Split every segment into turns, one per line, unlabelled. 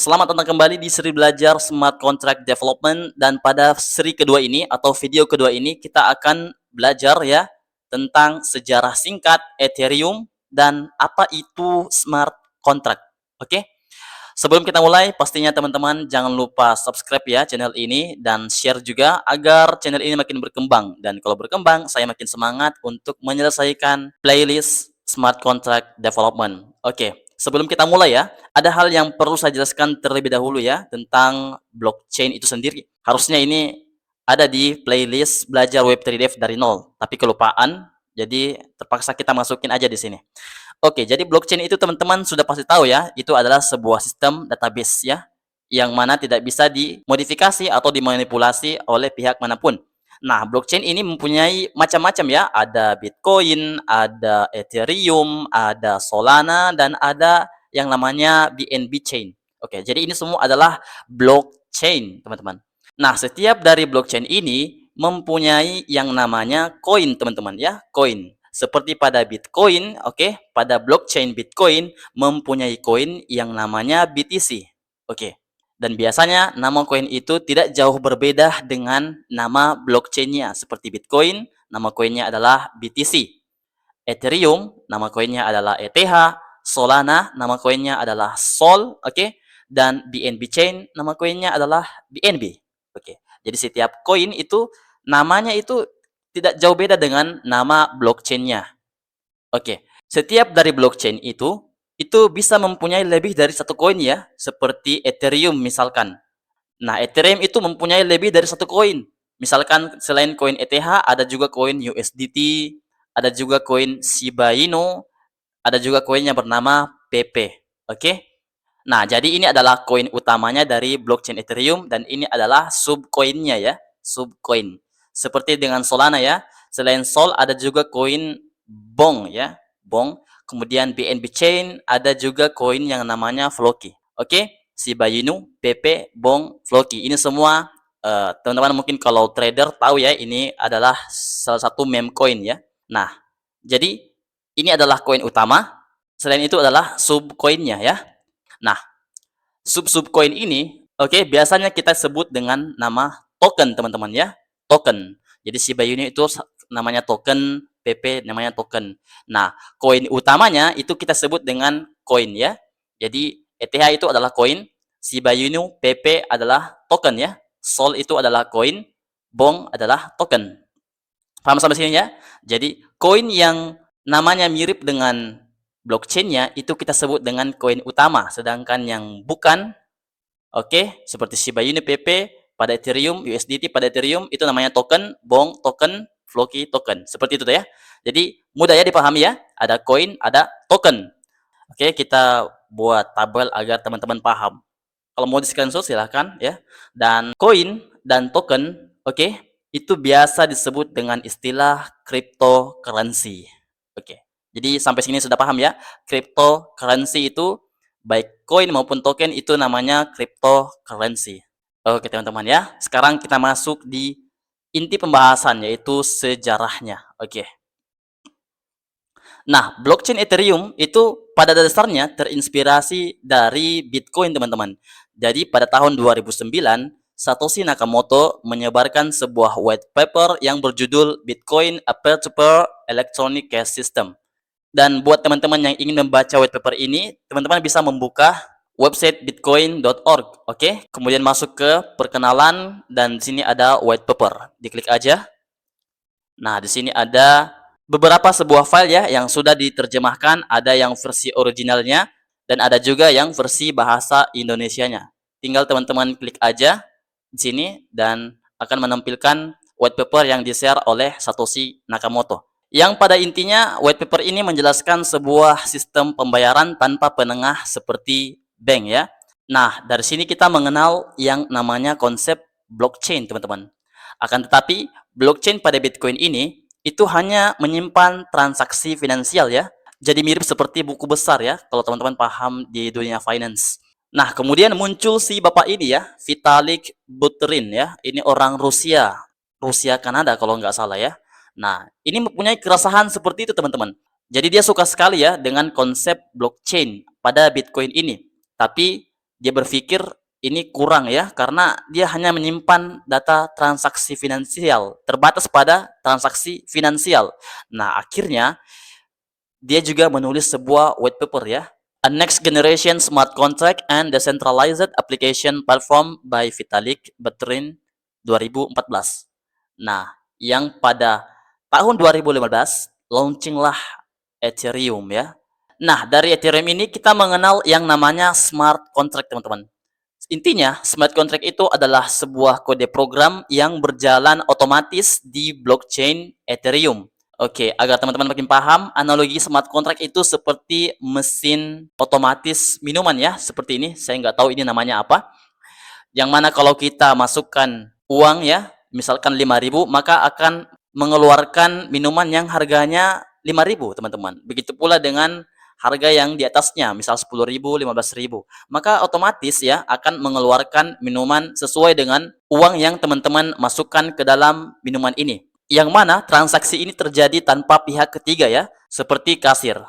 Selamat datang kembali di seri belajar Smart Contract Development, dan pada seri kedua ini atau video kedua ini kita akan belajar ya tentang sejarah singkat Ethereum dan apa itu smart contract. Oke? Sebelum kita mulai, pastinya teman-teman jangan lupa subscribe ya channel ini dan share juga agar channel ini makin berkembang. Dan kalau berkembang, saya makin semangat untuk menyelesaikan playlist Smart Contract Development. Oke, sebelum kita mulai ya, ada hal yang perlu saya jelaskan terlebih dahulu ya tentang blockchain itu sendiri. Harusnya ini ada di playlist belajar Web3 Dev dari nol, tapi kelupaan, jadi terpaksa kita masukin aja di sini. Oke, jadi blockchain itu teman-teman sudah pasti tahu ya, itu adalah sebuah sistem database ya, yang mana tidak bisa dimodifikasi atau dimanipulasi oleh pihak manapun. Nah, blockchain ini mempunyai macam-macam ya, ada Bitcoin, ada Ethereum, ada Solana, dan ada yang namanya BNB Chain. Oke, jadi ini semua adalah blockchain, teman-teman. Nah, setiap dari blockchain ini mempunyai yang namanya koin, teman-teman ya, koin. Seperti pada Bitcoin, oke, pada blockchain Bitcoin mempunyai koin yang namanya BTC. Oke. Dan biasanya nama koin itu tidak jauh berbeda dengan nama blockchainnya. Seperti Bitcoin, nama koinnya adalah BTC. Ethereum, nama koinnya adalah ETH. Solana, nama koinnya adalah Sol, oke. Dan BNB Chain, nama koinnya adalah BNB. Oke. Jadi setiap koin itu namanya itu tidak jauh beda dengan nama blockchain-nya. Oke, setiap dari blockchain itu bisa mempunyai lebih dari satu koin ya, seperti Ethereum misalkan. Nah, Ethereum itu mempunyai lebih dari satu koin. Misalkan selain koin ETH, ada juga koin USDT, ada juga koin Shiba Inu, ada juga koin yang bernama PP. Oke? Nah, jadi ini adalah koin utamanya dari blockchain Ethereum, dan ini adalah subcoinnya ya, subcoin. Seperti dengan Solana ya, selain Sol ada juga koin Bong ya, Bong. Kemudian BNB Chain ada juga koin yang namanya Floki. Oke, Shiba Inu, PP, Bong, Floki. Ini semua teman-teman mungkin kalau trader tahu ya, ini adalah salah satu meme coin ya. Nah, jadi ini adalah koin utama. Selain itu adalah subcoinnya ya. Nah, sub-subcoin ini, oke, biasanya kita sebut dengan nama token, teman-teman ya. Token. Jadi Shiba Inu itu namanya token, PP namanya token. Nah, koin utamanya itu kita sebut dengan koin ya. Jadi ETH itu adalah koin, Shiba Inu, PP adalah token ya. Sol itu adalah koin, Bong adalah token. Paham sampai sini ya? Jadi koin yang namanya mirip dengan blockchain-nya itu kita sebut dengan koin utama, sedangkan yang bukan, oke, seperti Shiba Inu, PP pada Ethereum, USDT pada Ethereum itu namanya token, Bong token, Floki token. Seperti itu ya. Jadi mudah ya dipahami ya. Ada koin, ada token. Oke, kita buat tabel agar teman-teman paham. Kalau mau di-screenshot silahkan ya. Dan koin dan token, oke, itu biasa disebut dengan istilah cryptocurrency. Oke. Jadi sampai sini sudah paham ya? Cryptocurrency itu baik koin maupun token itu namanya cryptocurrency. Oke, teman-teman ya. Sekarang kita masuk di inti pembahasan yaitu sejarahnya. Oke. Nah, blockchain Ethereum itu pada dasarnya terinspirasi dari Bitcoin, teman-teman. Jadi pada tahun 2009, Satoshi Nakamoto menyebarkan sebuah white paper yang berjudul Bitcoin a Peer-to-Peer Electronic Cash System. Dan buat teman-teman yang ingin membaca white paper ini, teman-teman bisa membuka website bitcoin.org, oke? Kemudian masuk ke perkenalan dan di sini ada white paper. Diklik aja. Nah, di sini ada beberapa sebuah file ya yang sudah diterjemahkan, ada yang versi originalnya dan ada juga yang versi bahasa Indonesianya. Tinggal teman-teman klik aja di sini dan akan menampilkan white paper yang di-share oleh Satoshi Nakamoto. Yang pada intinya white paper ini menjelaskan sebuah sistem pembayaran tanpa penengah seperti bank ya. Nah, dari sini kita mengenal yang namanya konsep blockchain, teman-teman. Akan tetapi, blockchain pada Bitcoin ini itu hanya menyimpan transaksi finansial ya. Jadi mirip seperti buku besar ya, kalau teman-teman paham di dunia finance. Nah, kemudian muncul si bapak ini ya, Vitalik Buterin ya. Ini orang Rusia, Rusia Kanada kalau nggak salah ya. Nah, ini mempunyai keresahan seperti itu, teman-teman. Jadi dia suka sekali ya dengan konsep blockchain pada Bitcoin ini. Tapi dia berpikir ini kurang ya, karena dia hanya menyimpan data transaksi finansial, terbatas pada transaksi finansial. Nah, akhirnya dia juga menulis sebuah white paper ya, A Next Generation Smart Contract and Decentralized Application Platform by Vitalik Buterin 2014. Nah, yang pada tahun 2015 launchinglah Ethereum ya. Nah, dari Ethereum ini kita mengenal yang namanya smart contract, teman-teman. Intinya, smart contract itu adalah sebuah kode program yang berjalan otomatis di blockchain Ethereum. Oke, agar teman-teman makin paham, analogi smart contract itu seperti mesin otomatis minuman ya, seperti ini. Saya nggak tahu ini namanya apa. Yang mana kalau kita masukkan uang ya, misalkan 5.000, maka akan mengeluarkan minuman yang harganya 5.000, teman-teman. Begitu pula dengan harga yang di atasnya, misal 10.000, 15.000. Maka otomatis ya akan mengeluarkan minuman sesuai dengan uang yang teman-teman masukkan ke dalam minuman ini. Yang mana transaksi ini terjadi tanpa pihak ketiga ya, seperti kasir.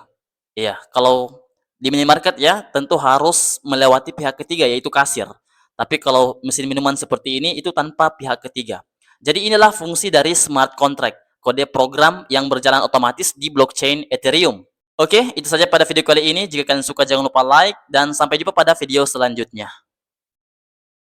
Iya, kalau di minimarket ya tentu harus melewati pihak ketiga yaitu kasir. Tapi kalau mesin minuman seperti ini itu tanpa pihak ketiga. Jadi inilah fungsi dari smart contract, kode program yang berjalan otomatis di blockchain Ethereum. Oke, itu saja pada video kali ini. Jika kalian suka jangan lupa like dan sampai jumpa pada video selanjutnya.